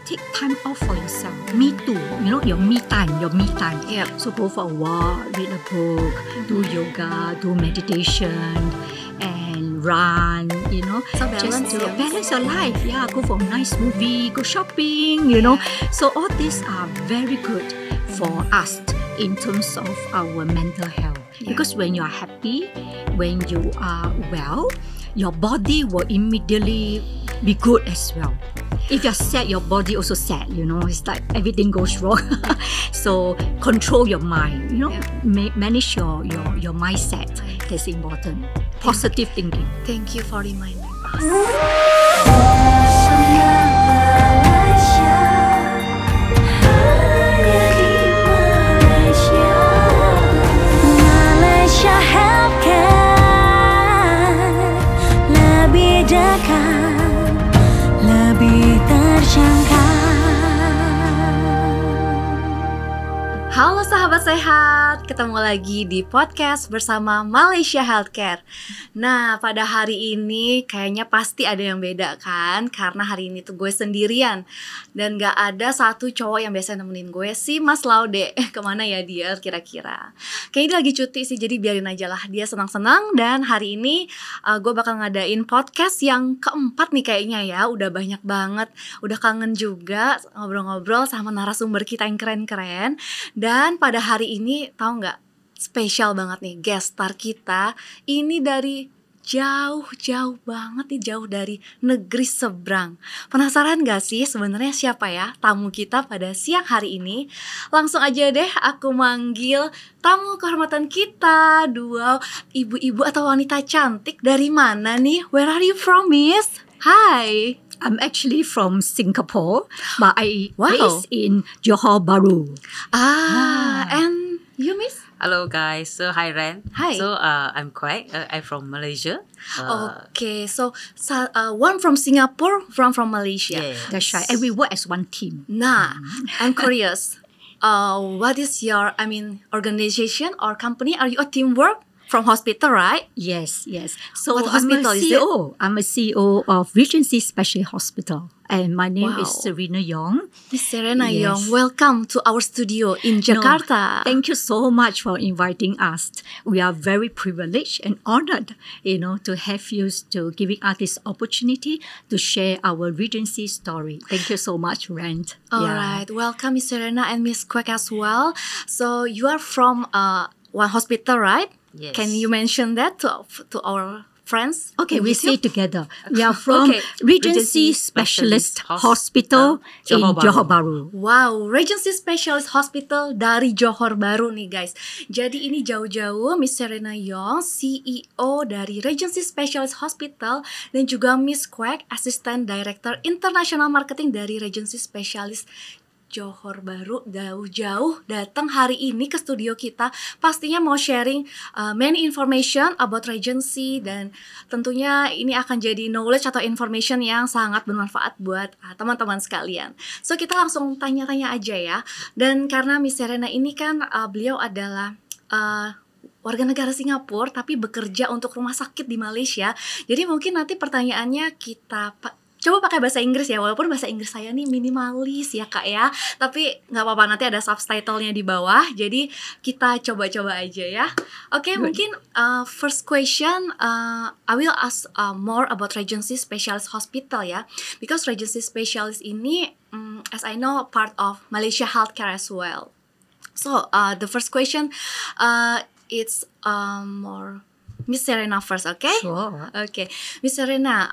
take time off for yourself. Me too. Your me time. Yeah. So go for a walk, read a book, do yoga, do meditation, and run. So just balance, to yeah. balance your life. Yeah, go for a nice movie, go shopping. So all these are very good for us in terms of our mental health. Yeah. Because when you are happy, when you are well, your body will immediately be good as well. If you're sad, your body also sad, it's like everything goes wrong. So control your mind, manage your mindset. That's important. Positive thinking. Thank you for reminding us. Malaysia Healthcare, lebih dekat, lebih terjangkau. Halo sahabat sehat, ketemu lagi di podcast bersama Malaysia Healthcare. Nah, pada hari ini kayaknya pasti ada yang beda kan, karena hari ini tuh gue sendirian dan gak ada satu cowok yang biasa nemenin gue, si Mas Laude. Kemana ya dia kira-kira? Kayaknya dia lagi cuti sih, jadi biarin aja lah dia senang-senang. Dan hari ini gue bakal ngadain podcast yang keempat nih kayaknya ya. Udah banyak banget, udah kangen juga ngobrol-ngobrol sama narasumber kita yang keren-keren. Dan pada hari ini tahu nggak, spesial banget nih guest star kita. Ini dari jauh-jauh banget nih, jauh dari negeri seberang. Penasaran gak sih sebenarnya siapa ya tamu kita pada siang hari ini? Langsung aja deh aku manggil tamu kehormatan kita, dua ibu-ibu atau wanita cantik. Dari mana nih? Where are you from, Miss? Hi. I'm actually from Singapore, but I Wow. based in Johor Bahru. And you, Miss? Hello guys, so hi Ren. Hi. So I'm Kwai, I'm from Malaysia. Okay, so one from Singapore, one from Malaysia. Yeah. That's right. And we work as one team. Nah, I'm curious. What is your, organization or company? Are you a teamwork from hospital, right? Yes. So What I'm hospital a is it? CEO. I'm a CEO of Regency Specialist Hospital. And my name is Wow. Serena Yong. Miss Serena Yes. Yong, welcome to our studio in Jakarta. Thank you so much for inviting us. We are very privileged and honored, to have you to giving us this opportunity to share our Regency story. Thank you so much, Rand. All right, welcome Miss Serena and Miss Kwek as well. So you are from one hospital, right? Yes. Can you mention that to our friends? Okay, in we say YouTube? together. We are from Okay. Regency Specialist Hospital in Johor Bahru. Wow, Regency Specialist Hospital dari Johor Bahru nih guys. Jadi ini jauh-jauh Miss Serena Yong, CEO dari Regency Specialist Hospital, dan juga Miss Kwek, Assistant Director International Marketing dari Regency Specialist Johor Bahru, jauh-jauh datang hari ini ke studio kita. Pastinya mau sharing many information about Regency, dan tentunya ini akan jadi knowledge atau information yang sangat bermanfaat buat teman-teman sekalian. So kita langsung tanya-tanya aja ya. Dan karena Miss Serena ini kan beliau adalah warga negara Singapura tapi bekerja untuk rumah sakit di Malaysia. Jadi mungkin nanti pertanyaannya kita coba pakai bahasa Inggris ya, walaupun bahasa Inggris saya nih minimalis ya kak ya, tapi nggak apa-apa, nanti ada subtitlenya di bawah, jadi kita coba-coba aja ya. Oke, mungkin first question, I will ask more about Regency Specialist Hospital ya, because Regency Specialist ini, as I know, part of Malaysia Healthcare as well. So the first question, it's more Miss Serena first, okay? Sure. Okay, Miss Serena,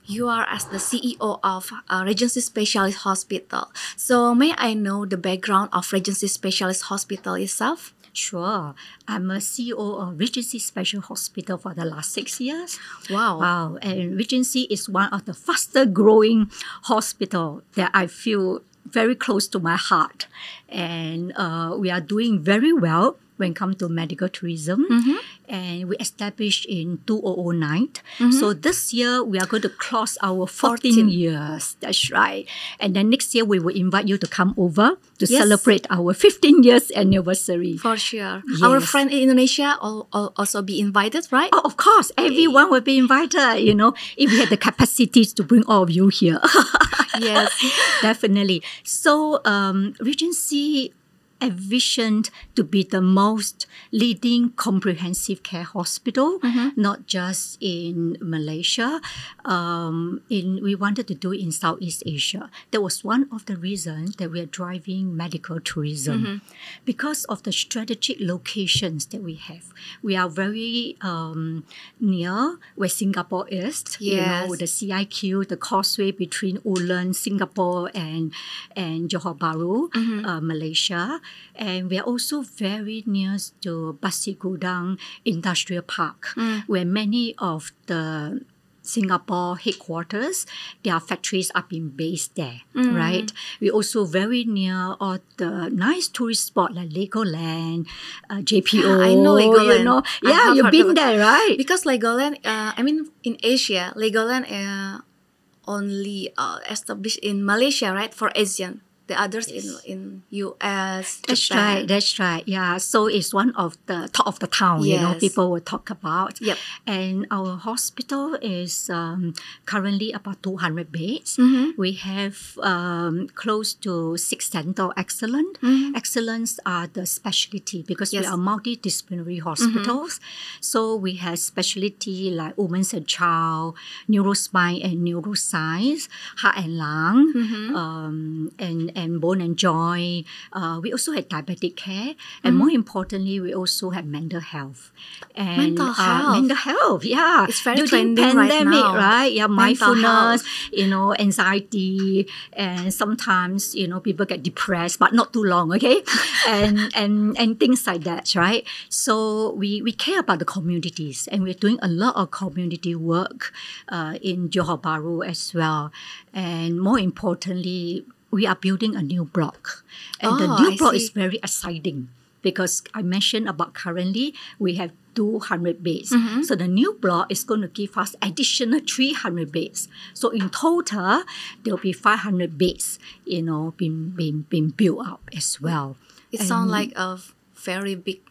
you are as the CEO of Regency Specialist Hospital. So may I know the background of Regency Specialist Hospital itself? Sure. I'm a CEO of Regency Special Hospital for the last 6 years. Wow. And Regency is one of the faster growing hospital that I feel very close to my heart. And we are doing very well when it comes to medical tourism. And we established in 2009. So this year, we are going to cross our 14 years. That's right. And then next year, we will invite you to come over to Yes. celebrate our 15 years anniversary. For sure. Yes. Our friend in Indonesia also be invited, right? Oh, of course, everyone will be invited, if we had the capacities to bring all of you here. Yes. Definitely. So, Regency envisioned to be the most leading comprehensive care hospital, not just in Malaysia. We wanted to do it in Southeast Asia. That was one of the reasons that we are driving medical tourism because of the strategic locations that we have. We are very near where Singapore is. Yes. The CIQ, the causeway between Woodlands, Singapore, and Johor Bahru, Malaysia. And we are also very near to Pasir Gudang Industrial Park, where many of the Singapore headquarters, their factories are being based there, right? We're also very near all the nice tourist spots like Legoland, JPO. I know Legoland. You know, I have you've heard been of it. there, right? Because Legoland, in Asia, Legoland only established in Malaysia, right? For Asian. The others in US, Japan. That's right. Yeah. So it's one of the top of the town, Yes. people will talk about. Yep. And our hospital is currently about 200 beds. We have close to 6 center of excellence. Excellence are the specialty because we Yes. are multidisciplinary hospitals. So we have specialty like women's and child, neurospine and neuroscience, heart and lung, and bone and joint. We also have diabetic care. And more importantly, we also have mental health. And, Mental health. Mental health, yeah. It's very During trending right pandemic, now. right? Yeah, Mental mindfulness, health. Anxiety. And sometimes, people get depressed, but not too long, okay? and things like that, right? So we care about the communities. And we're doing a lot of community work in Johor Bahru as well. And more importantly, we are building a new block. And the new I block see. is very exciting because I mentioned about currently we have 200 beds. So the new block is going to give us additional 300 beds. So in total, there will be 500 beds, being built up as well. It sounds like a very big,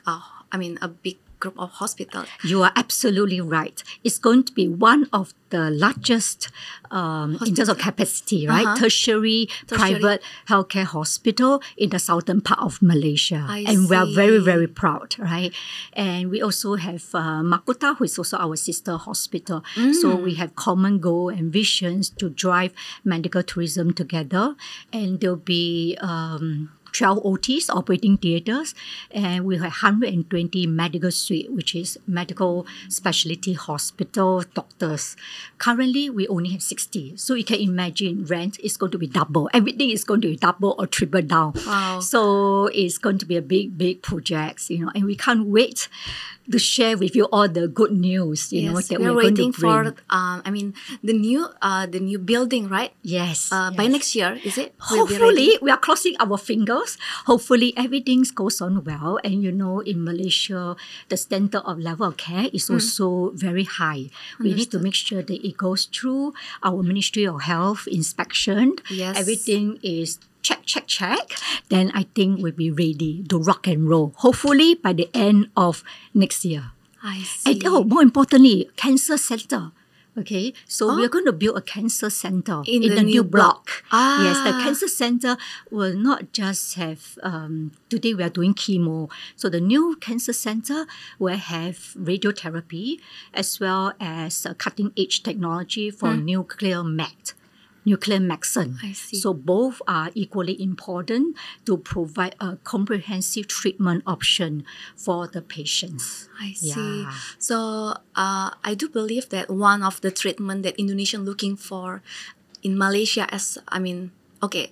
a big group of hospitals. You are absolutely right. It's going to be one of the largest in terms of capacity, right? Tertiary private healthcare hospital in the southern part of Malaysia. And we are very, very proud, right? And we also have Makuta, who is also our sister hospital. So we have common goal and visions to drive medical tourism together. And there'll be 12 OTs, operating theaters, and we have 120 medical suite, which is medical specialty hospital doctors. Currently, we only have 60. So you can imagine rent is going to be double. Everything is going to be double or triple down. Wow. So it's going to be a big, big project, and we can't wait to share with you all the good news, that we're we're going to waiting bring. for the new building, right? Yes. By next year, is it? Will be ready? Hopefully, we are crossing our fingers. Hopefully, everything goes on well. And in Malaysia, the standard of level of care is also very high. We need to make sure that it goes through our Ministry of Health inspection. Yes. Everything is check. Then I think we'll be ready to rock and roll. Hopefully, by the end of next year. I see. And more importantly, cancer center. Okay, so we're going to build a cancer center In in the the new new block. Ah. Yes, the cancer center will not just have, today we are doing chemo. So the new cancer center will have radiotherapy as well as cutting edge technology for nuclear medicine. I see. So both are equally important to provide a comprehensive treatment option for the patients. I see. Yeah. So I do believe that one of the treatment that Indonesian looking for in Malaysia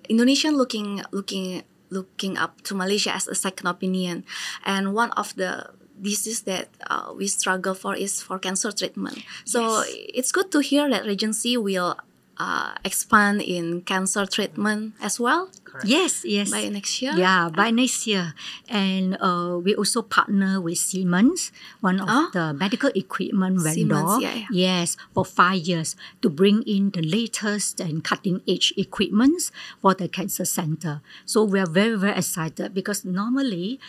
Indonesian looking up to Malaysia as a second opinion, and one of the disease that we struggle for is for cancer treatment. So it's good to hear that Regency will expand in cancer treatment as well. Correct. Yes. By next year? Yeah, by next year. And we also partner with Siemens, one of the medical equipment vendor. Siemens, yeah. Yes, for 5 years to bring in the latest and cutting edge equipments for the cancer center. So we are very, very excited because normally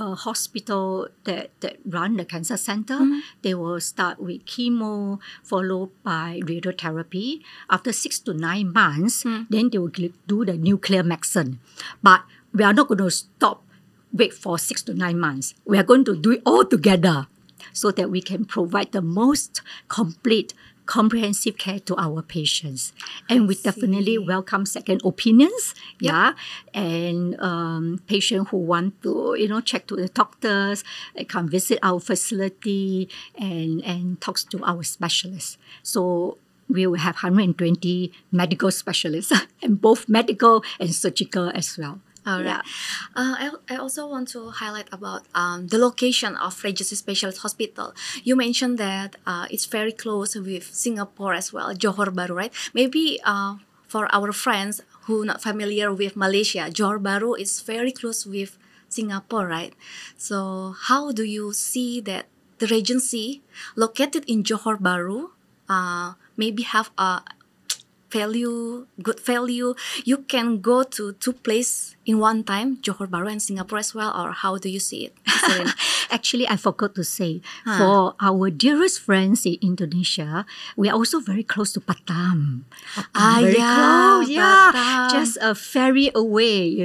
hospital that run the cancer center, they will start with chemo, followed by radiotherapy. After 6 to 9 months, then they will do the nuclear medicine. But we are not going to wait for 6 to 9 months. We are going to do it all together so that we can provide the most complete, comprehensive care to our patients. And we definitely welcome second opinions. Yeah. And patients who want to, check to the doctors, come visit our facility and talks to our specialists. So we will have 120 medical specialists, and both medical and surgical as well. All right. I also want to highlight about the location of Regency Specialist Hospital. You mentioned that it's very close with Singapore as well, Johor Bahru, right? Maybe for our friends who not familiar with Malaysia, Johor Bahru is very close with Singapore, right? So how do you see that the Regency located in Johor Bahru maybe have a good value? You can go to 2 places in one time, Johor Bahru and Singapore as well, or how do you see it? Actually, I forgot to say, for our dearest friends in Indonesia, we are also very close to Batam. Very close, Batam. Just a ferry away,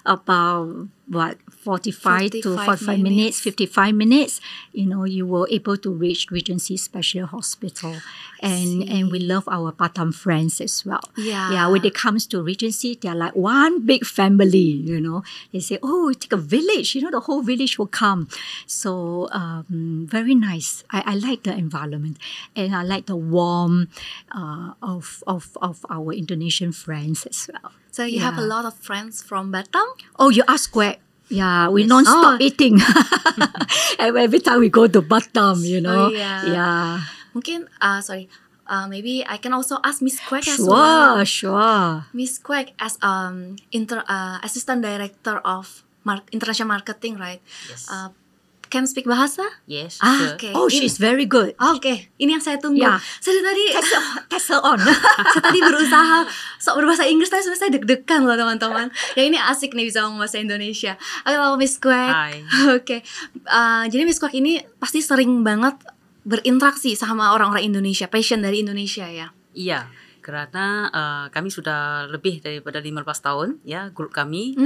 about 45 to 45 minutes, 55 minutes, you were able to reach Regency Special Hospital. And we love our Batam friends as well. Yeah. When it comes to Regency, they're like one big family, They say, take a village, the whole village will come. So, very nice. I like the environment. And I like the warmth of our Indonesian friends as well. So you have a lot of friends from Batam? Oh, you ask Greg. Yeah, we non-stop eating. And every time we go to Batam, Yeah. Mungkin, maybe I can also ask Miss Quek as well. Sure. Miss Quek as Assistant Director of International Marketing, right? Yes. Can speak bahasa? Yes, sure. Okay. Oh, she's very good. Oke, ini yang saya tunggu. Yeah. Saya tadi Test her on. saya tadi berusaha sok berbahasa Inggris, tapi sebenarnya saya deg-degan loh teman-teman. Yang ini asik nih bisa ngomong bahasa Indonesia. Halo Miss Quek. Hai. Oke. Jadi Miss Quek ini pasti sering banget berinteraksi sama orang-orang Indonesia, pasien dari Indonesia ya. Iya, karena kami sudah lebih daripada 15 tahun, ya, grup kami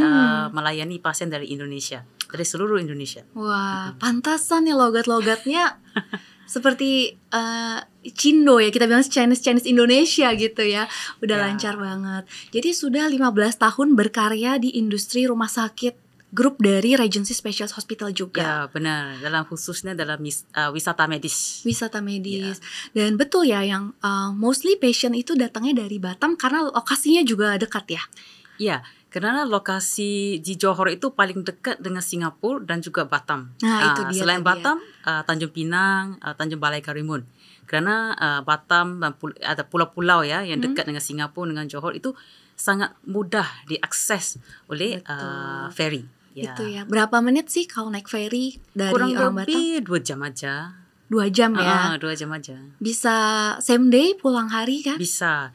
melayani pasien dari Indonesia, dari seluruh Indonesia. Wah, pantasan ya logat-logatnya seperti Cindo ya, kita bilang Chinese Indonesia gitu ya. Udah lancar banget. Jadi sudah 15 tahun berkarya di industri rumah sakit, grup dari Regency Specialist Hospital juga. Ya, benar. Khususnya dalam wisata medis. Wisata medis. Dan betul ya, yang mostly patient itu datangnya dari Batam karena lokasinya juga dekat ya. Iya, karena lokasi di Johor itu paling dekat dengan Singapura dan juga Batam. Nah, itu dia. Selain Batam, Tanjung Pinang, Tanjung Balai Karimun. Karena Batam dan ada pulau-pulau ya yang dekat dengan Singapura, dengan Johor itu sangat mudah diakses oleh ferry. Ya. Itu ya. Berapa menit sih kalau naik ferry dari kurang orang Batam? lebih 2 jam aja. 2 jam ya. 2 jam aja. Bisa same day pulang hari kan? Bisa.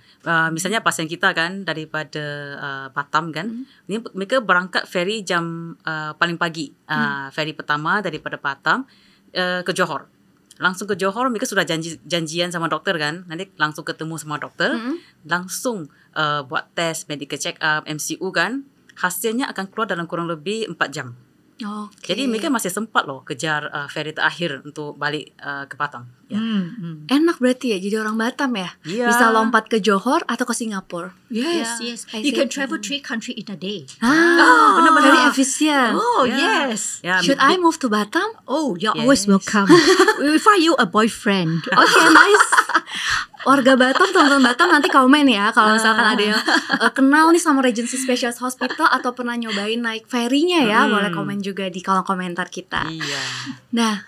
Misalnya pasien kita kan daripada Batam kan, ini mereka berangkat ferry jam paling pagi. Ferry pertama daripada Batam ke Johor. Langsung ke Johor, mereka sudah janjian sama dokter kan. Nanti langsung ketemu sama dokter, langsung buat tes, medical check up, MCU kan. Hasilnya akan keluar dalam kurang lebih 4 jam. Okay. Jadi mereka masih sempat loh kejar ferry terakhir untuk balik ke Batam. Ya. Enak berarti ya jadi orang Batam ya? Iya. Bisa lompat ke Johor atau ke Singapura. Yes. You see. can travel 3 countries in a day. Benar-benar very efisien. Oh, Yeah. yes. Ya, Should I move to Batam? Oh, you're Yes. always welcome. We will find you a boyfriend. Okay, nice. Warga Batam, teman-teman Batam nanti komen ya kalau misalkan ada yang kenal nih sama Regency Specialist Hospital atau pernah nyobain naik ferry-nya ya, boleh komen juga di kolom komentar kita. Iya. Nah,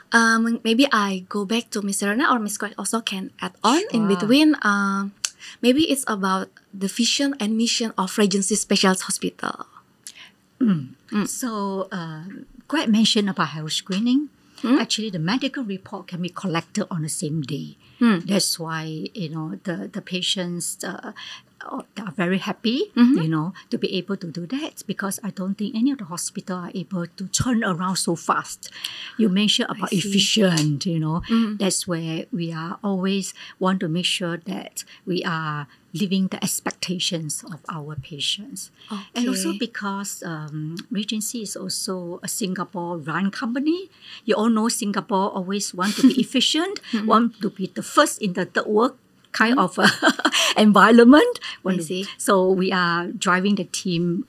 maybe I go back to Miss Serena or Miss Quek also can add on in between. Maybe it's about the vision and mission of Regency Specialist Hospital. So, Greg mentioned about health screening. Actually, the medical report can be collected on the same day. That's why, the patients they are very happy, you know, to be able to do that, because I don't think any of the hospital are able to turn around so fast. You mentioned about efficient, you know, that's where we are always want to make sure that we are living the expectations of our patients. And also because Regency is also a Singapore-run company. You all know Singapore always want to be efficient, want to be the first in the third world kind of environment. So we are driving the team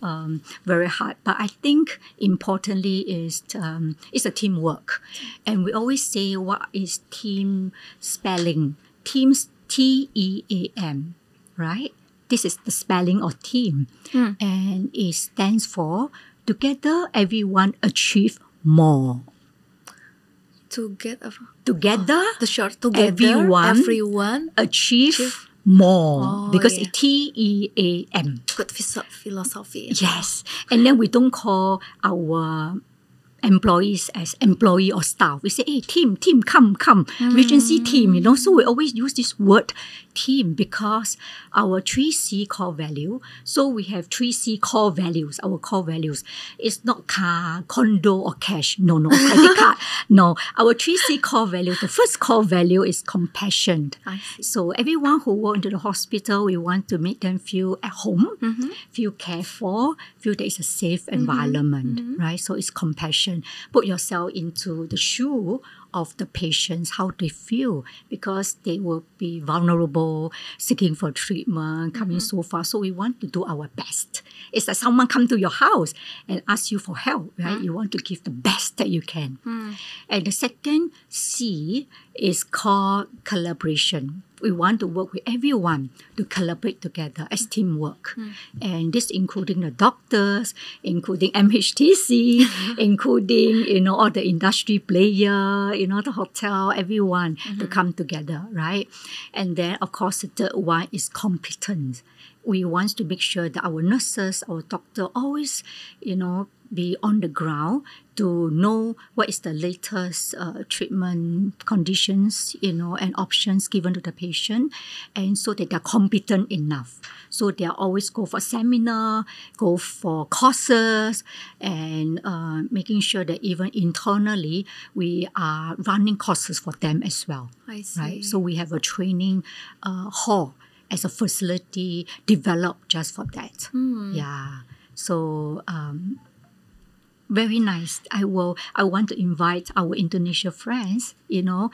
very hard. But I think importantly is it's a teamwork. And we always say, what is team spelling? Teams, TEAM, right? This is the spelling of team. And it stands for together everyone achieve more. Together, the short together, everyone achieve more, because it's TEAM. Good philosophy. Yes. And then we don't call our employees as employee or staff. We say, hey, team, come, Regency team, you know. So we always use this word team because our 3C core value. So we have 3C core values. Our core values is not car, condo, or cash. No, credit card. No, our 3C core value, the first core value is compassion. So everyone who work into the hospital, we want to make them feel at home, feel cared for, feel that it's a safe environment, right? So it's compassion. Put yourself into the shoe of the patients, how they feel, because they will be vulnerable, seeking for treatment, coming so far. So we want to do our best. It's like someone come to your house and ask you for help, right? You want to give the best that you can. And the second C is called collaboration. We want to work with everyone to collaborate together as teamwork. And this including the doctors, including MHTC, including, you know, all the industry player, you know, the hotel, everyone to come together, right? And then, of course, the third one is competence. We want to make sure that our nurses, our doctor always, you know, be on the ground to know what is the latest treatment conditions, you know, and options given to the patient, and so that they're competent enough. So they always go for seminar, go for courses, and making sure that even internally we are running courses for them as well. I see. Right? So we have a training hall as a facility developed just for that. Yeah. So very nice. I want to invite our Indonesia friends, you know,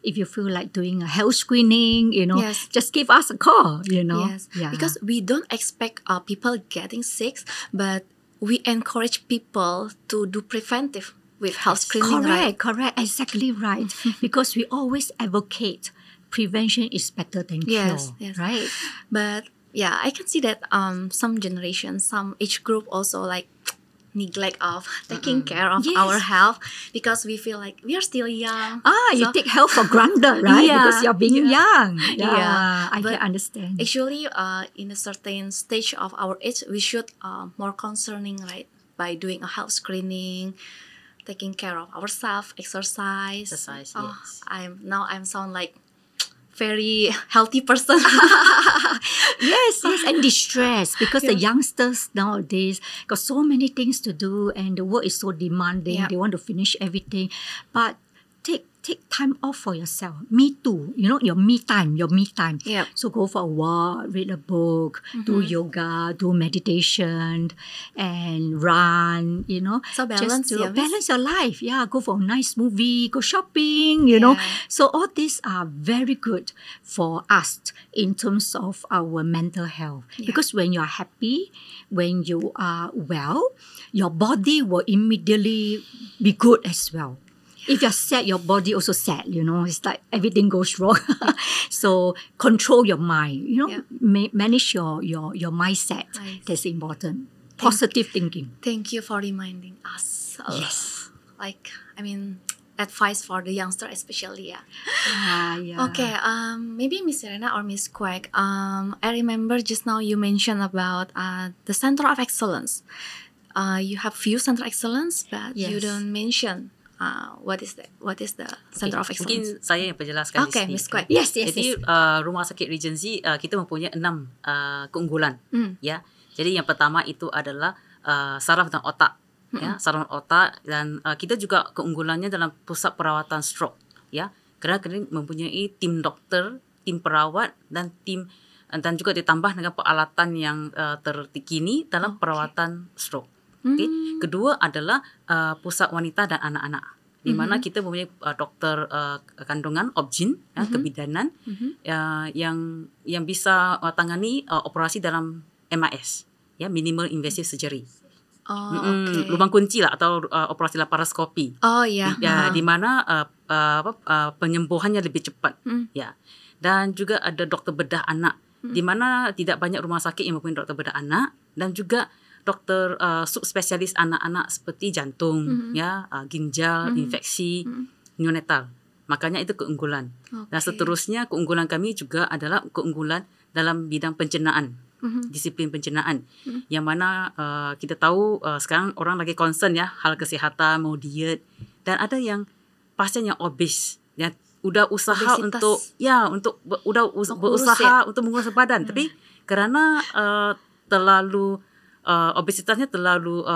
if you feel like doing a health screening, you know, just give us a call, you know. Because we don't expect people getting sick, but we encourage people to do preventive with health screening. Correct, exactly right. Because we always advocate prevention is better than cure, right? But yeah, I can see that some generations, some age group also like neglect of taking care of our health because we feel like we are still young. You take health for granted, right? Because you're being young. I can understand. Actually, in a certain stage of our age, we should more concerning, right? By doing a health screening, taking care of ourselves, exercise. I'm sound like very healthy person. yes, and distressed because the youngsters nowadays got so many things to do and the work is so demanding. They want to finish everything, but take time off for yourself. Me too. You know, your me time. So go for a walk, read a book, do yoga, do meditation, and run, you know. So balance your life. Yeah, go for a nice movie, go shopping, you know. So all these are very good for us in terms of our mental health. Because when you are happy, when you are well, your body will immediately be good as well. If you're sad, your body also sad, you know. It's like everything goes wrong. So control your mind, you know, manage your mindset. That's important. Positive thinking. Thank you for reminding us. Yes. Advice for the youngster especially, Okay, maybe Miss Serena or Miss Quek, I remember just now you mentioned about the Center of Excellence. You have few Center of Excellence, but you don't mention What is that? What is the Center of Excellence? Mungkin saya yang perjelaskan di Okay, sini. Miss Quek. Yes. Jadi Rumah Sakit Regency kita mempunyai 6 keunggulan. Ya. Jadi yang pertama itu adalah saraf dan otak. Ya, saraf dan otak, dan kita juga keunggulannya dalam pusat perawatan stroke. Ya, kerana kita mempunyai tim doktor, tim perawat dan juga ditambah dengan peralatan yang terkini dalam perawatan stroke. Okay. Kedua adalah pusat wanita dan anak-anak, di mana kita mempunyai doktor kandungan, obgyn, kebidanan, yang bisa tangani operasi dalam MIS, ya, minimal invasive surgery. Okay. Lubang kunci lah, atau operasi laparoskopi. Oh iya. Ya, di mana penyembuhannya lebih cepat. Ya. Dan juga ada doktor bedah anak, di mana tidak banyak rumah sakit yang mempunyai doktor bedah anak, dan juga doktor subspesialis anak-anak seperti jantung, ya, ginjal, infeksi, neonatal. Makanya itu keunggulan. Dan seterusnya keunggulan kami juga adalah keunggulan dalam bidang pencernaan. Disiplin pencernaan, yang mana kita tahu sekarang orang lagi concern, ya, hal kesihatan, mau diet, dan ada yang pasien yang obes, ya, udah usaha Obesitas. untuk berusaha untuk mengurus badan, tapi kerana terlalu obesitasnya terlalu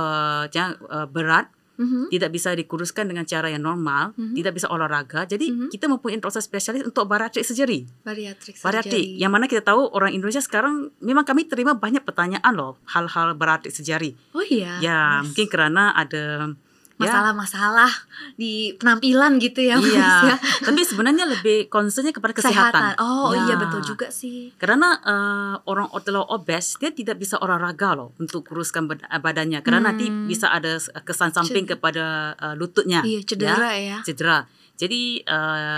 berat, tidak bisa dikuruskan dengan cara yang normal, tidak bisa olahraga. Jadi kita mempunyai dokter spesialis untuk bariatrik surgery. Bariatrik, yang mana kita tahu orang Indonesia sekarang memang kami terima banyak pertanyaan loh, hal-hal bariatrik surgery. Oh iya. Ya, mungkin kerana ada masalah-masalah di penampilan gitu ya, Mas, iya. ya. Tapi sebenarnya lebih concernnya kepada kesehatan. Oh Ya. iya, betul juga sih. Kerana orang terlalu obes, dia tidak bisa olahraga loh untuk kuruskan badannya. Kerana nanti bisa ada kesan samping kepada lututnya. Iya, cedera ya. Cedera. Jadi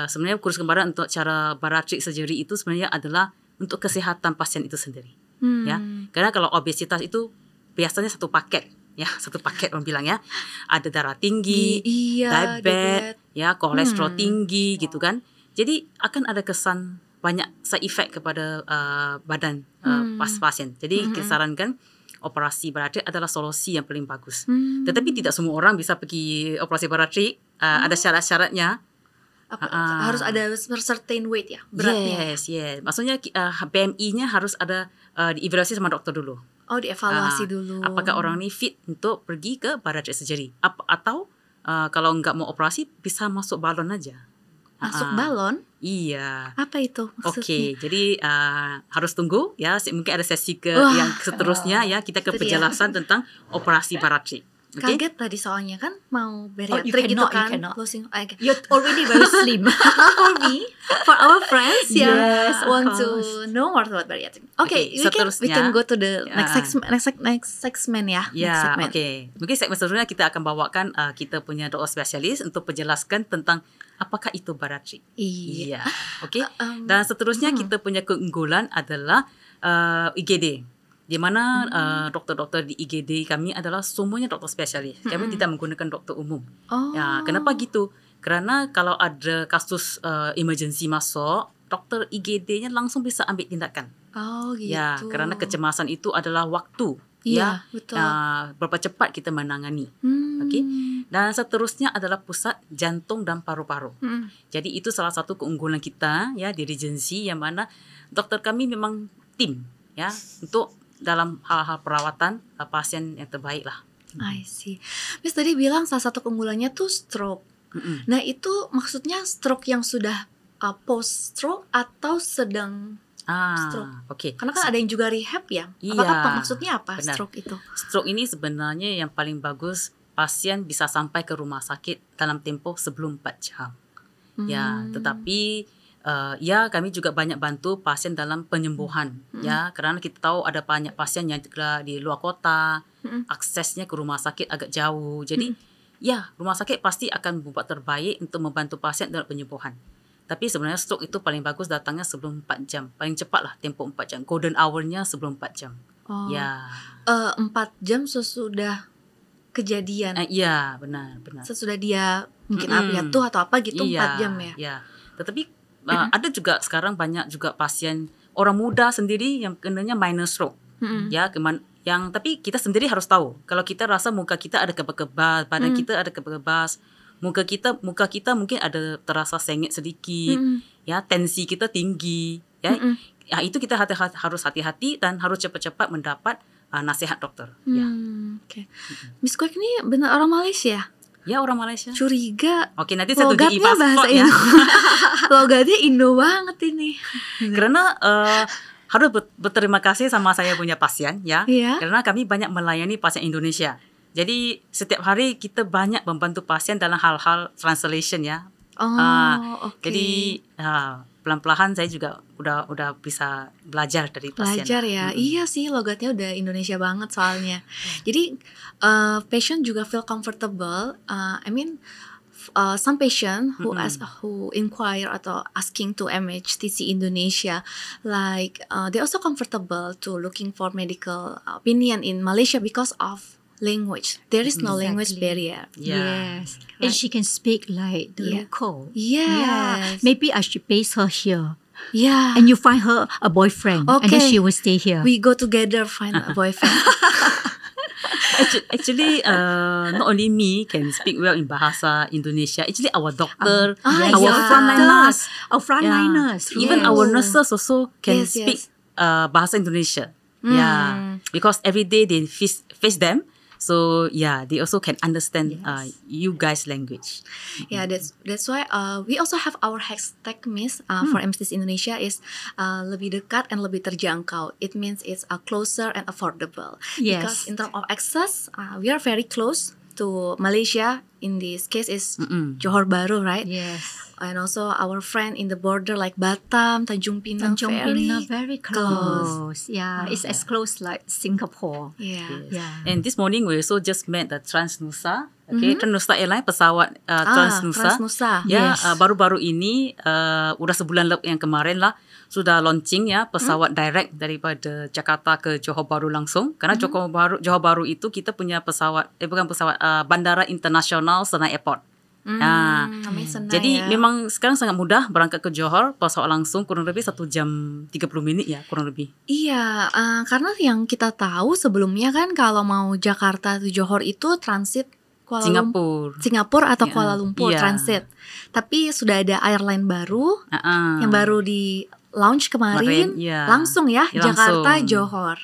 sebenarnya kuruskan badan untuk cara bariatrik surgery itu sebenarnya adalah untuk kesihatan pasien itu sendiri. Ya. Karena kalau obesitas itu biasanya satu paket. Ya, satu paket orang bilang, ya. Ada darah tinggi, diabetes, ya, kolesterol tinggi gitu kan. Jadi akan ada kesan banyak side effect kepada badan pasien. Jadi kita sarankan operasi bariatrik adalah solusi yang paling bagus. Tetapi tidak semua orang bisa pergi operasi bariatrik. Ada syarat-syaratnya. Harus ada certain weight ya, beratnya. Yes. Maksudnya BMI-nya harus ada dievaluasi sama dokter dulu. Oh, dievaluasi dulu. Apakah orang ni fit untuk pergi ke bariatrik surgery? Atau kalau enggak mau operasi, bisa masuk balon aja. Masuk balon? Iya. Apa itu maksudnya? Okey, jadi harus tunggu, ya. Mungkin ada sesi yang seterusnya, ya. Kita ke Itu penjelasan tentang operasi bariatrik. Okay? Kaget tadi soalnya kan mau you bariatrik gitu cannot, kan. you cannot. Losing, You're already very slim. not for me, for our friends yang Yes, of want to course. know more about bariatric. Okay, we can seterusnya, go to the ya. next segment ya. Next Ya, segment. okey. Mungkin segmen seterusnya kita akan bawakan kita punya doktor spesialis untuk menjelaskan tentang apakah itu bariatrik. Iya. Okey. Dan seterusnya kita punya keunggulan adalah IGD. Di mana doktor-doktor di IGD kami adalah semuanya doktor spesialis. Kami tidak menggunakan doktor umum. Oh. Ya, kenapa gitu? Kerana kalau ada kasus emergency masuk, doktor IGD-nya langsung bisa ambil tindakan. Oh gitu. Ya, kerana kecemasan itu adalah waktu. Iya, betul. Berapa cepat kita menangani. Okey. Dan seterusnya adalah pusat jantung dan paru-paru. Jadi itu salah satu keunggulan kita, ya, di Regency, yang mana doktor kami memang tim, ya, untuk dalam hal-hal perawatan pasien yang terbaik lah. I see. Miss tadi bilang salah satu keunggulannya tuh stroke. Nah itu maksudnya stroke yang sudah post stroke atau sedang stroke? Okey. Karena kan ada yang juga rehab ya. Iya, Apakah maksudnya apa benar. stroke itu? Stroke ini sebenarnya yang paling bagus pasien bisa sampai ke rumah sakit dalam tempoh sebelum 4 jam. Ya, tetapi ya, kami juga banyak bantu pasien dalam penyembuhan, ya, kerana kita tahu ada banyak pasien yang di luar kota, aksesnya ke rumah sakit agak jauh. Jadi, ya, rumah sakit pasti akan membuat terbaik untuk membantu pasien dalam penyembuhan. Tapi sebenarnya stroke itu paling bagus datangnya sebelum 4 jam. Paling cepatlah tempoh 4 jam. Golden hour-nya sebelum 4 jam. Oh. Ya. 4 jam sesudah kejadian. Ya, benar. Sesudah dia mungkin jatuh atau apa gitu, 4 jam ya. Ya. Tetapi ada juga sekarang banyak juga pasien orang muda sendiri yang kenanya minor stroke. Ya, tapi kita sendiri harus tahu kalau kita rasa muka kita ada kebas-kebas, badan kita ada kebas, muka kita mungkin ada terasa sengit sedikit, ya, tensi kita tinggi, ya. Ya, itu kita harus hati-hati dan harus cepat-cepat mendapat nasihat dokter. Ya. Oke. Miss Kwek ini benar orang Malaysia? Ya, orang Malaysia. Curiga. Oke, nanti saya tunjuk Logatnya e-pasport bahasa ya. Indo. Logatnya Indo banget ini. Karena harus berterima kasih sama saya punya pasien, ya. Iya. Karena kami banyak melayani pasien Indonesia. Jadi setiap hari kita banyak membantu pasien dalam hal-hal translation, ya. Oke. Jadi pelan-pelan saya juga udah bisa belajar dari pasien. Belajar ya. Iya sih, logatnya udah Indonesia banget soalnya. Jadi patient juga feel comfortable. Some patient who inquire atau asking to MHTC Indonesia, like they also comfortable to looking for medical opinion in Malaysia because of language. There is no language barrier. Yeah. Yes. And she can speak like the local. Yes. Yeah. Maybe I should base her here. Yeah. And you find her a boyfriend. And then Okay. she will stay here. We go together find a boyfriend. Actually, not only me can speak well in bahasa Indonesia. Actually, our doctor, yes, our yeah. frontliners, Our frontliners. even Yes. our nurses also can Yes, speak yes. bahasa Indonesia. Yeah, because every day they face them. So yeah, they also can understand you guys' language. Yeah, that's why we also have our hashtag Miss for MSTC Indonesia is lebih dekat and lebih terjangkau. It means it's closer and affordable. Yes. Because in terms of access, we are very close to Malaysia. In this case is Johor Bahru, right? Yes. And also our friend in the border like Batam, Tanjung Pinang, Tanjung Pinang, very close. Yeah, it's as close like Singapore. Yeah. Yeah. And this morning we also just met the Transnusa. Okay, Transnusa Airline pesawat Transnusa. Transnusa. Ya, Yes. baru-baru ini udah sebulan yang kemarin lah sudah launching ya pesawat direct daripada Jakarta ke Johor Bahru langsung. Karena Johor Bahru itu kita punya pesawat bukan pesawat Bandara Internasional Senai Airport. Namanya Senai Jadi ya. memang sekarang sangat mudah berangkat ke Johor pesawat langsung kurang lebih 1 jam 30 menit ya kurang lebih. Iya, karena yang kita tahu sebelumnya kan kalau mau Jakarta to Johor itu transit Singapura atau Kuala Lumpur Iya. transit. Tapi sudah ada airline baru Ah. yang baru di launch kemarin, iya. langsung ya Ya, Jakarta langsung. Johor.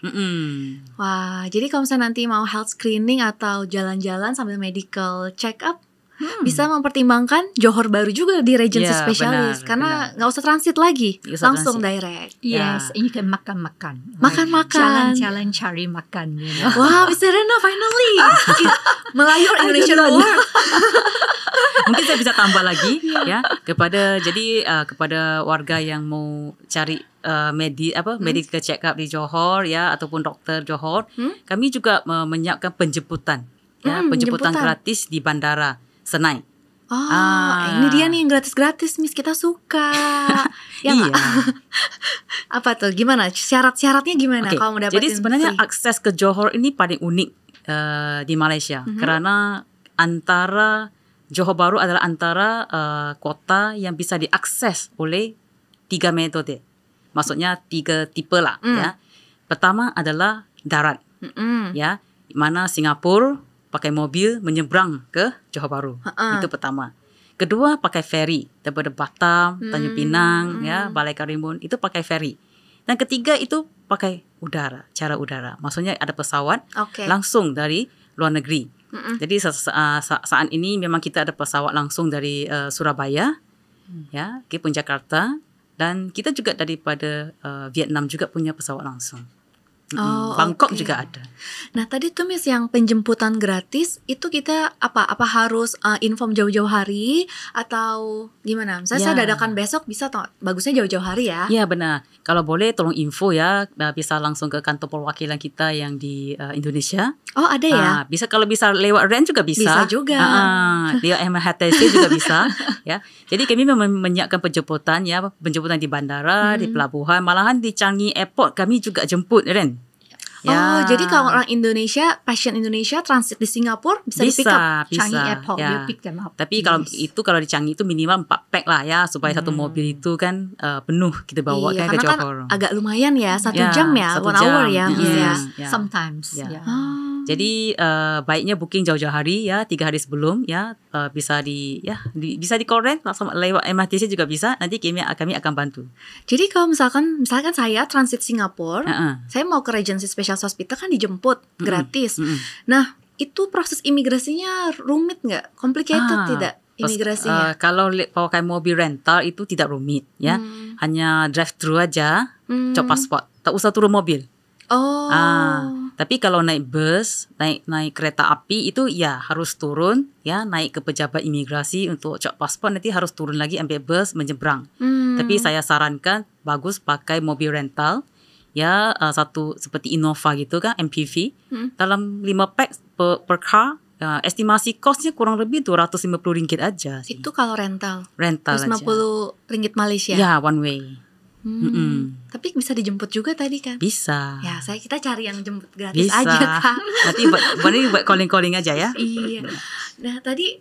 Wah, jadi kalau misalnya nanti mau health screening atau jalan-jalan sambil medical check up, bisa mempertimbangkan Johor Bahru juga di Regency Ya, Specialist benar, karena nggak usah transit lagi, Nggak usah langsung transit. direct. Yes, and you can makan-makan. Makan-makan. Jalan-jalan cari makan, you know. Wah, Miss Serena finally Melayu or Indonesian word. Mungkin saya bisa tambah lagi ya kepada warga yang mau cari medical check up di Johor ya ataupun dokter Johor, kami juga menyiapkan penjemputan penjemputan. gratis di bandara Senai. Ini dia nih yang gratis-gratis, Miss, kita suka. Ya Iya. nggak? Apa tuh? Gimana? Syarat-syaratnya gimana Oke, kalau mau dapetin jadi sebenarnya free? akses ke Johor ini paling unik di Malaysia karena antara Johor Bahru adalah antara kota yang bisa diakses oleh 3 metode. Maksudnya 3 tipe lah ya. Pertama adalah darat. Ya, di mana Singapura pakai mobil menyeberang ke Johor Bahru. Itu pertama. Kedua pakai ferry daripada Batam, Tanjung Pinang, ya, Balai Karimun itu pakai ferry. Dan ketiga itu pakai cara udara. Maksudnya ada pesawat Oke. langsung dari luar negeri. Jadi saat ini memang kita ada pesawat langsung dari Surabaya, ya, ke Jakarta, dan kita juga daripada Vietnam juga punya pesawat langsung. Bangkok oke. juga ada. Nah, tadi tuh Miss yang penjemputan gratis itu kita apa harus inform jauh-jauh hari atau gimana? Misalnya saya Ya. dadakan besok bisa toh, bagusnya jauh-jauh hari ya. Ya benar. Kalau boleh tolong info ya, bisa langsung ke kantor perwakilan kita yang di Indonesia. Oh, ada ya? Bisa kalau bisa lewat RAN juga bisa. Bisa juga. Lewat MHTC juga bisa. Ya. Jadi kami memang menyiapkan penjemputan ya, penjemputan di bandara, di pelabuhan, malahan di Changi Airport kami juga jemput RAN. Oh, jadi kalau orang Indonesia, pasien Indonesia transit di Singapura bisa di pick up. Changi Airport, ya. we'll pick them up. Tapi kalau Yes. kalau di Changi itu minimal 4 pack lah ya supaya satu mobil itu kan penuh kita bawa Iya, kan ke karena kan Johor. agak lumayan ya, 1 Ya, jam ya, 1 1 hour jam. ya, Miss Yes. ya. Yes, Yeah. sometimes. Yeah. Yeah. Jadi baiknya booking jauh-jauh hari ya, 3 hari sebelum ya, bisa bisa di call rent langsung lewat MRTC juga bisa. Nanti kami akan bantu. Jadi kalau misalkan saya transit Singapura, saya mau ke Regency Specialist Hospital kan dijemput gratis. Nah, itu proses imigrasinya rumit nggak? Complicated tidak imigrasinya? Kalau pakai mobil rental itu tidak rumit ya. Hanya drive thru aja, cop pasport. Tak usah turun mobil. Tapi kalau naik bus, naik kereta api itu ya harus turun ya, naik ke pejabat imigrasi untuk cop paspor, nanti harus turun lagi ambil bus menyeberang. Tapi saya sarankan bagus pakai mobil rental ya, satu seperti Innova gitu kan, MPV. Dalam 5 pax per car, estimasi costnya kurang lebih RM250 aja sih. Itu kalau rental. Rental aja. RM250 Malaysia. Ya, one way. Tapi bisa dijemput juga tadi kan? Bisa. Ya, kita cari yang jemput gratis Bisa. aja, Kak. Nanti buat calling-calling aja ya. Iya. Nah, tadi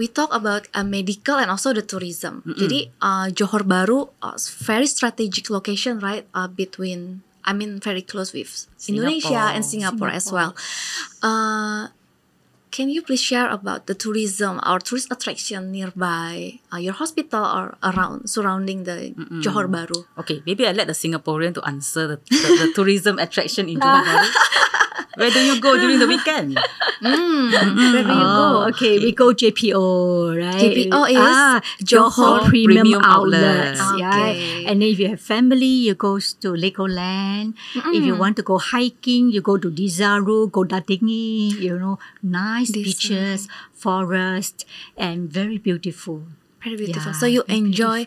we talk about medical and also the tourism. Jadi Johor Bahru very strategic location, right? Very close with Indonesia and Singapore as well. Can you please share about the tourism or tourist attraction nearby your hospital or around surrounding the Johor Bahru? Okay, maybe I let the Singaporean to answer the tourism attraction in Johor Bahru. Where do you go during the weekend? Where do you go? Okay, we go JPO, right? JPO is Johor Premium Outlet. Outlets. Yeah. Okay. And then if you have family, you go to Legoland. If you want to go hiking, you go to Dizaru, Godadingi, nice beaches, forest, and very beautiful. Very beautiful. Yeah, So you very enjoy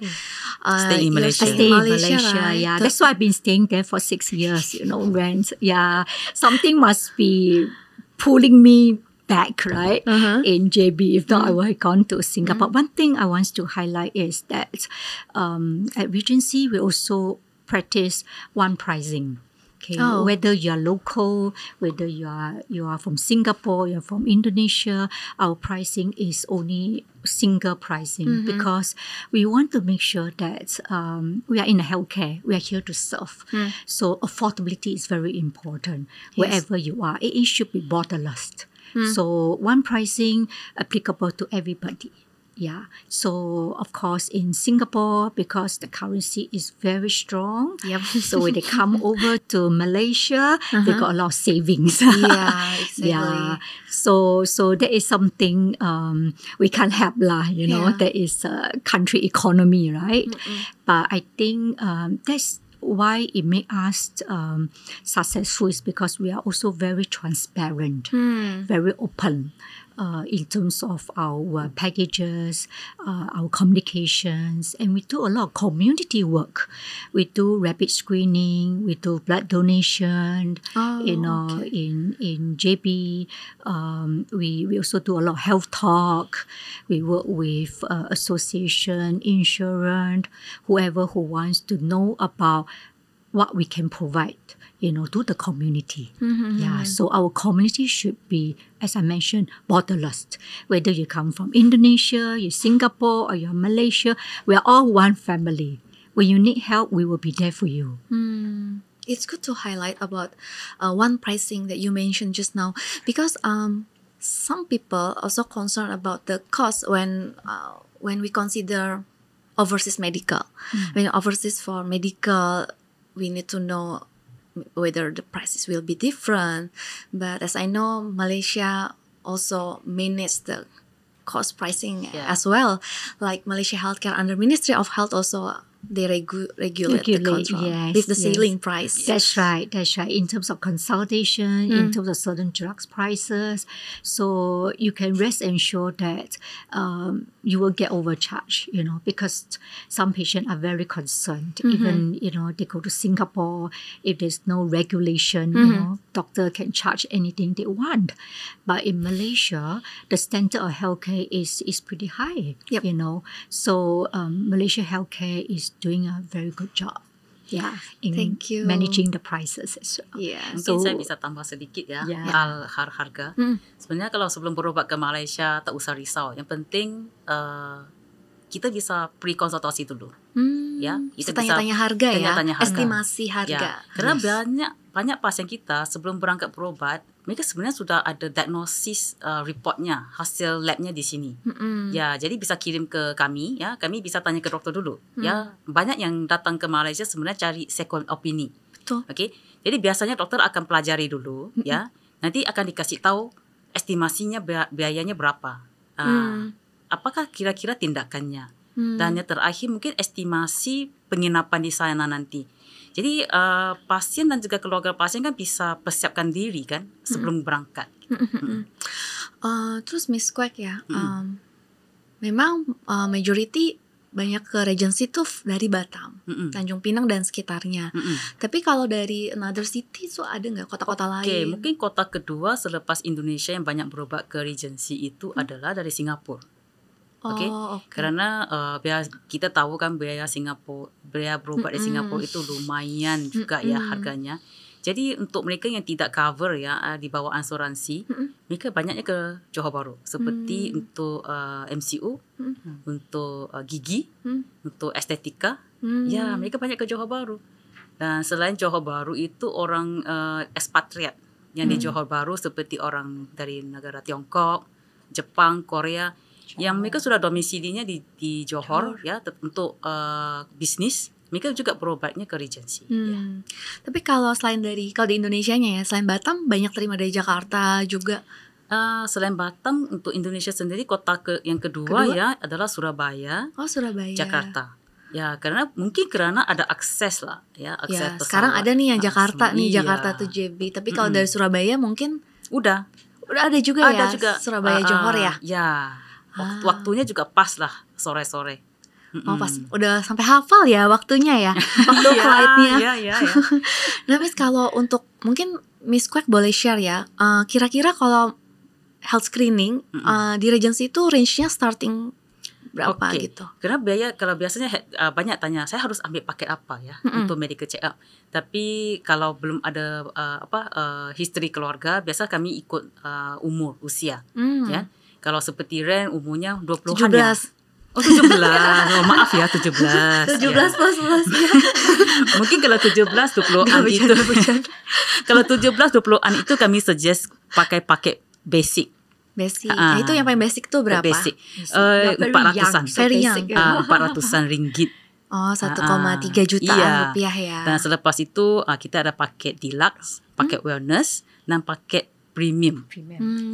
Stay in your Malaysia. stay in Malaysia, right? Yeah. That's why I've been staying there for 6 years, rent. Yeah. Something must be pulling me back, right? In JB. If not, I would have gone to Singapore. One thing I want to highlight is that at Regency, we also practice one pricing. Okay, whether you are local, whether you are from Singapore, you're from Indonesia, our pricing is only single pricing because we want to make sure that we are in the healthcare. We are here to serve. So affordability is very important wherever you are. It should be borderless. So one pricing applicable to everybody. Yeah. So, of course, in Singapore, because the currency is very strong, so when they come over to Malaysia, they got a lot of savings. Yeah, exactly. Yeah. So that is something we can't help lah. That is country economy, right? But I think that's why it makes us successful is because we are also very transparent, very open. In terms of our packages, our communications, and we do a lot of community work. We do rapid screening, we do blood donation, in JB. We also do a lot of health talk. We work with association, insurance, whoever who wants to know about what we can provide. To the community. So our community should be, as I mentioned, borderless. Whether you come from Indonesia, you're Singapore, or you're Malaysia, we are all one family. When you need help, we will be there for you. It's good to highlight about one pricing that you mentioned just now, because some people also concerned about the cost when we consider overseas medical. When overseas for medical, we need to know whether the prices will be different. But as I know, Malaysia also manage the cost pricing as well. Like Malaysia Healthcare under Ministry of Health also, they regulate the control with the ceiling price. That's right. In terms of consultation, in terms of certain drugs prices. So you can rest assured that you will get overcharged, because some patients are very concerned. Even, they go to Singapore, if there's no regulation, doctor can charge anything they want. But in Malaysia, the standard of healthcare is pretty high, So Malaysia Healthcare is doing a very good job. Yeah, in Thank you. managing the prices as well. Yeah. Mungkin saya bisa tambah sedikit soal harga. Sebenarnya kalau sebelum berobat ke Malaysia tak usah risau. Yang penting kita bisa pre-konsultasi dulu. Ya, kita tanya-tanya harga tanya-tanya harga. Estimasi harga. Ya, karena banyak banyak pasien kita sebelum berangkat berubat, mereka sebenarnya sudah ada diagnosis reportnya, hasil labnya di sini. Ya, jadi bisa kirim ke kami, ya. Kami bisa tanya ke doktor dulu. Ya, banyak yang datang ke Malaysia sebenarnya cari second opini. Betul. Okey. Jadi biasanya doktor akan pelajari dulu, ya. Nanti akan dikasih tahu estimasinya biayanya berapa. Apakah kira-kira tindakannya? Dan yang terakhir mungkin estimasi penginapan di sana nanti. Jadi pasien dan juga keluarga pasien kan bisa persiapkan diri kan sebelum berangkat. Terus Miss Quek ya, memang majority banyak ke Regency tuh dari Batam, Tanjung Pinang dan sekitarnya. Tapi kalau dari another city so ada nggak kota-kota lain? Mungkin kota kedua selepas Indonesia yang banyak berobat ke Regency itu adalah dari Singapura. Okay? Karena kita tahu kan biaya berobat di Singapura itu lumayan juga ya harganya. Jadi untuk mereka yang tidak cover ya di bawah asuransi, mereka banyaknya ke Johor Bahru. Seperti untuk MCU, untuk gigi, untuk estetika, ya mereka banyak ke Johor Bahru. Dan selain Johor Bahru itu orang ekspatriat yang di Johor Bahru seperti orang dari negara Tiongkok, Jepang, Korea, yang mereka sudah domisilinya di Johor ya untuk bisnis. Mereka juga berobatnya ke Regency. Tapi kalau di Indonesianya ya, selain Batam banyak terima dari Jakarta juga. Selain Batam, untuk Indonesia sendiri kota yang kedua ya adalah Surabaya, Surabaya, Jakarta. Ya, karena ada akses lah ya, akses ya, pesawat. sekarang ada nih yang Jakarta Jakarta to JB. Tapi kalau dari Surabaya mungkin udah ada juga ya. Ada juga Surabaya Johor ya. Ya. Waktunya juga pas lah sore-sore. Pas udah sampai hafal ya waktunya ya, waktu flightnya. Iya. Nah Miss, kalau untuk mungkin Miss Quek boleh share ya, kira-kira kalau health screening di Regency itu range-nya starting berapa gitu? Karena kalau biasanya banyak tanya, saya harus ambil paket apa ya untuk medical check up. Tapi kalau belum ada history keluarga, biasa kami ikut usia ya. Kalau seperti Ren umurnya 20-an 17. ya. 17. Maaf ya 17. 17 plus ya. Mungkin kalau 17 20-an itu. Kalau 17 20-an itu kami suggest pakai paket basic. Nah, itu yang paling basic tuh berapa? Basic. 400-an. Very young. 400-an ringgit. 1,3 jutaan rupiah ya. Dan selepas itu kita ada paket deluxe, paket wellness dan paket premium.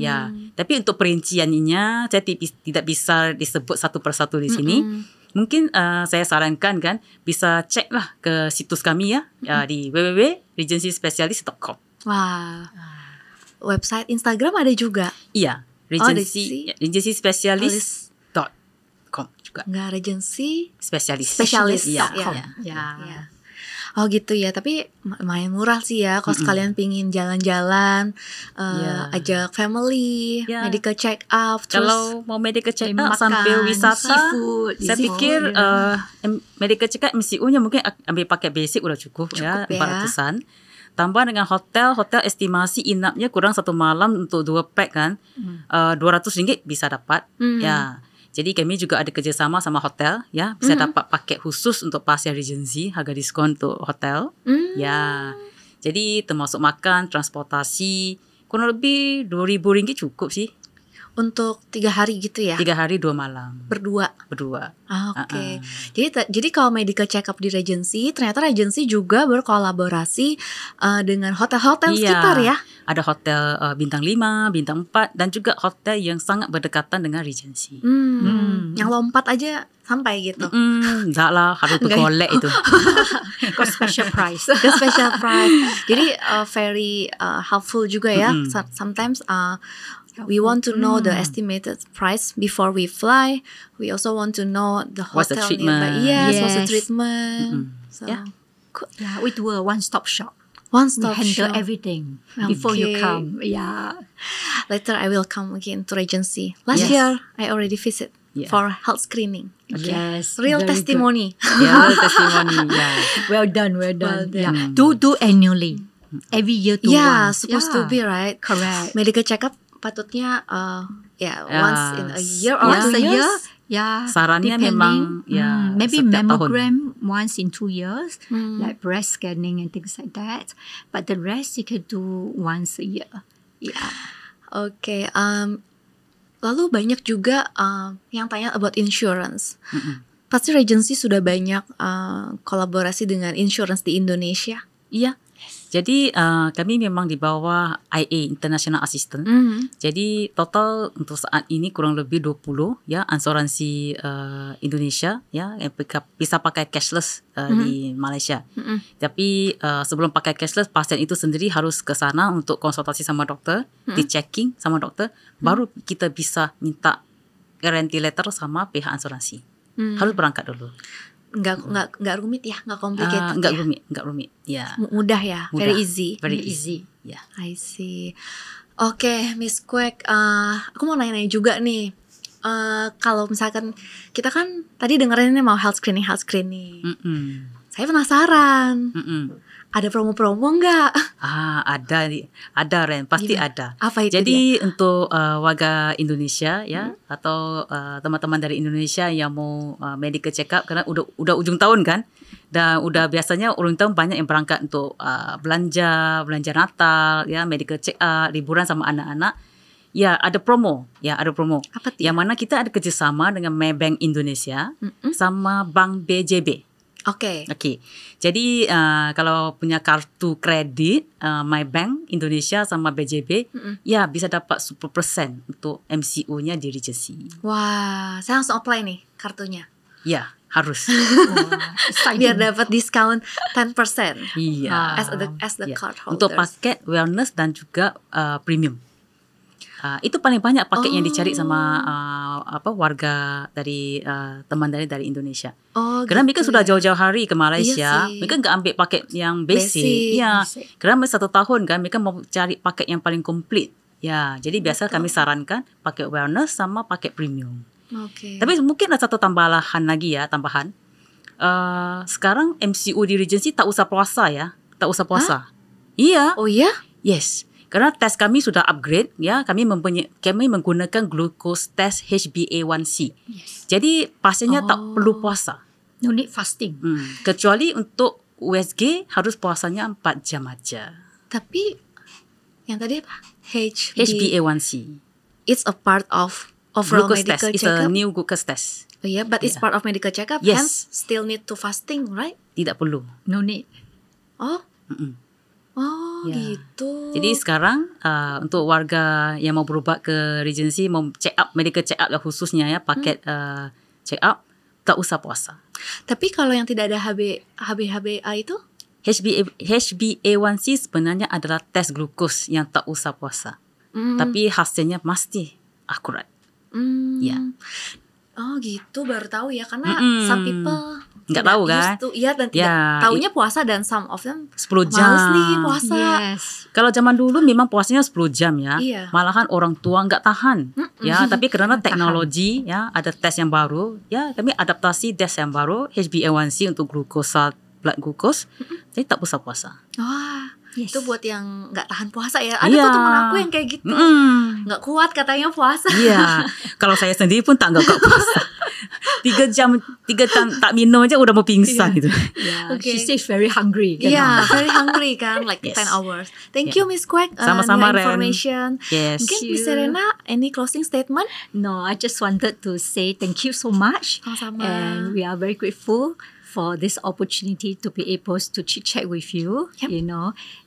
Ya, tapi untuk perinciannya saya tidak bisa disebut satu persatu di sini. Mungkin saya sarankan kan bisa cek lah ke situs kami ya, di www.regencyspecialist.com. Wah. Website Instagram ada juga. Iya, regencyspecialist.com juga. Enggak, Regency Specialist. Ya. Oh gitu ya, tapi lumayan murah sih ya kalau sekalian pingin jalan-jalan, ajak family, medical check up. Kalau mau medical check up sambil wisata, seafood, saya pikir medical check up MCU-nya mungkin ambil pakai basic udah cukup ya, 400-an. Tambah dengan hotel estimasi inapnya kurang 1 malam untuk 2 pack kan, RM200 bisa dapat ya. Jadi kami juga ada kerjasama sama hotel ya, bisa dapat paket khusus untuk pasien Regency, harga diskon untuk hotel ya. Jadi termasuk makan, transportasi, kurang lebih RM2,000 cukup sih. Untuk 3 hari gitu ya? 3 hari 2 malam. Berdua? Oke. Jadi kalau medical check up di Regency, ternyata Regency juga berkolaborasi dengan hotel-hotel sekitar ya? Ada hotel bintang 5, bintang 4 dan juga hotel yang sangat berdekatan dengan Regency. Yang lompat aja sampai gitu? Enggak lah, harus bergolek itu. Special price. The special price. Jadi very helpful juga ya. Sometimes we want to know the estimated price before we fly. We also want to know the what's hotel the treatment. nearby. What's the treatment. So, Yeah, we do a one-stop shop. One-stop we handle shop. everything before you come. Yeah. Later I will come again to Regency. Last year I already visit for health screening. Yes. Real testimony. Real testimony. Well done. Yeah. Do annually. Every year to once. Supposed to be right. Correct. Medical checkup patutnya Ya, once in a year or Once 2 a year, years? yeah. Sarannya memang ya maybe setiap tahun. mammogram once in 2 years, like breast scanning and things like that. But the rest you can do once a year. Yeah. Oke, lalu banyak juga yang tanya about insurance. Pasti Regency sudah banyak kolaborasi dengan insurance di Indonesia. Iya. Jadi kami memang di bawah IA International Assistant. Jadi total untuk saat ini kurang lebih 20 ya asuransi Indonesia ya yang bisa pakai cashless di Malaysia. Tapi sebelum pakai cashless, pasien itu sendiri harus ke sana untuk konsultasi sama dokter, di checking sama dokter, baru kita bisa minta guarantee letter sama pihak asuransi. Harus berangkat dulu. Nggak rumit ya, nggak complicated. Nggak rumit. Ya. Mudah ya, Mudah. very easy. Very easy. Ya. I see. Oke, Miss Kwek, aku mau nanya-nanya juga nih. Kalau misalkan kita kan tadi dengerin ini mau health screening. Saya penasaran. Ada promo-promo nggak? Ada Ren, pasti Gimana? ada. Apa itu Jadi untuk warga Indonesia ya atau teman-teman dari Indonesia yang mau medical check up karena udah ujung tahun kan, dan udah biasanya ujung tahun banyak yang berangkat untuk belanja Natal ya, medical check up, liburan sama anak-anak. Ya ada promo. Apa tuh? Yang mana kita ada kerjasama dengan Maybank Indonesia sama Bank BJB. Oke. Jadi kalau punya kartu kredit Maybank Indonesia sama BJB, ya bisa dapat 10% untuk MCO-nya di Regency. Wah, saya langsung apply nih kartunya. Ya, harus. Biar dapat diskon 10%. Iya. As the Ya. card holders. Untuk paket wellness dan juga premium. Itu paling banyak paket yang dicari sama warga dari teman dari Indonesia. Karena mereka sudah jauh-jauh hari ke Malaysia, Iya sih. mereka nggak ambil paket yang basic. Ya, karena mereka 1 tahun kan, mereka mau cari paket yang paling komplit. Ya, jadi biasa kami sarankan paket wellness sama paket premium. Oke. Tapi mungkin ada satu tambahan lagi ya, sekarang MCO di Regency tak usah puasa ya, Iya. Oh ya? Yes. Karena tes kami sudah upgrade ya, kami menggunakan glucose test HbA1c. Jadi pasiennya tak perlu puasa. No need fasting. Kecuali untuk USG harus puasanya 4 jam aja. Tapi yang tadi apa? HbA1c. It's a part of overall Glucose test. medical It's checkup. a new glucose test. Oh yeah, but it's part of medical checkup. Yes. Hence, still need to fasting, right? Tidak perlu. No need. Oh, Ya. gitu. Jadi sekarang untuk warga yang mau berubat ke Regency, mau check up, medical check up khususnya ya, paket check up, tak usah puasa. Tapi kalau yang tidak ada HbA itu? HbA1c sebenarnya adalah tes glukos yang tak usah puasa. Tapi hasilnya pasti akurat. Ya. Oh gitu, baru tahu ya. Karena some people nggak tahu kan? Iya, dan tidak taunya puasa, dan some of them 10 jam. males nih puasa. Yes. Kalau zaman dulu memang puasanya 10 jam ya. Iya. Malahan orang tua nggak tahan. Ya, tapi karena teknologi ya, ada tes yang baru, ya kami adaptasi tes yang baru HbA1c untuk glukosa, blood glucose. Jadi tak usah puasa. Wah, Yes. itu buat yang nggak tahan puasa ya. Ada Iya. tuh teman aku yang kayak gitu. Nggak kuat katanya puasa. Iya. Kalau saya sendiri pun tak nggak puasa. 3 jam tak minum aja udah mau pingsan gitu. Yeah. Okay. She says very hungry. Iya, very hungry kan, like Yes. 10 hours. Thank you, Miss Kwek. Sama-sama, new Ren. information. Yes. Mungkin Thank Miss you. Serena, any closing statement? No, I just wanted to say thank you so much. Sama-sama. And we are very grateful for this opportunity to be able to chit-chat with you, Yep.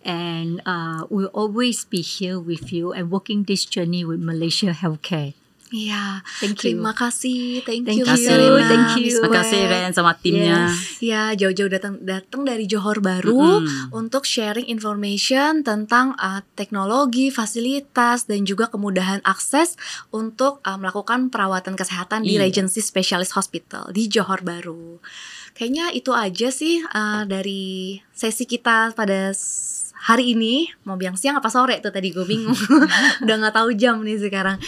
and we'll always be here with you and working this journey with Malaysia Healthcare. Iya, Thank you. terima kasih. Thank Thank you, you. Miss Serena. Thank you. Miss Terima kasih Kwek. Ren sama timnya. Ya, jauh-jauh datang dari Johor Bahru untuk sharing information tentang teknologi, fasilitas, dan juga kemudahan akses untuk melakukan perawatan kesehatan di Iya. Regency Specialist Hospital di Johor Bahru. Kayaknya itu aja sih dari sesi kita pada hari ini mau bilang siang apa sore tuh tadi gue bingung. Udah nggak tahu jam nih sekarang.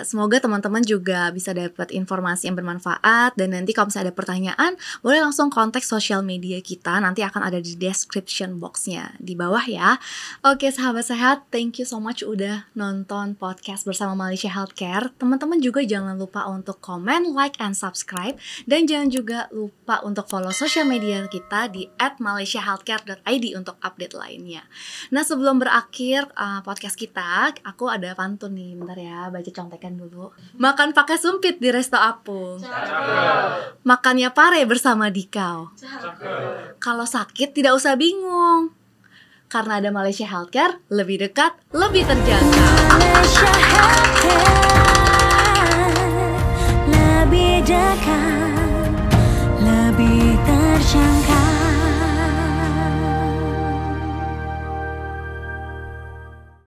Semoga teman-teman juga bisa dapat informasi yang bermanfaat, dan nanti kalau misalnya ada pertanyaan boleh langsung kontak sosial media kita, nanti akan ada di description boxnya di bawah ya. Oke sahabat sehat, thank you so much udah nonton podcast bersama Malaysia Healthcare. Teman-teman juga jangan lupa untuk komen, like, and subscribe, dan jangan juga lupa untuk follow sosial media kita di @malaysiahealthcare.id untuk update lainnya. Nah sebelum berakhir podcast kita, aku ada pantun nih, bentar ya, baca contekan dulu. Makan pakai sumpit di Resto Apung. Makannya pare bersama Dikau. Kalau sakit tidak usah bingung, karena ada Malaysia Healthcare, lebih dekat, lebih terjangkau. Malaysia Healthcare.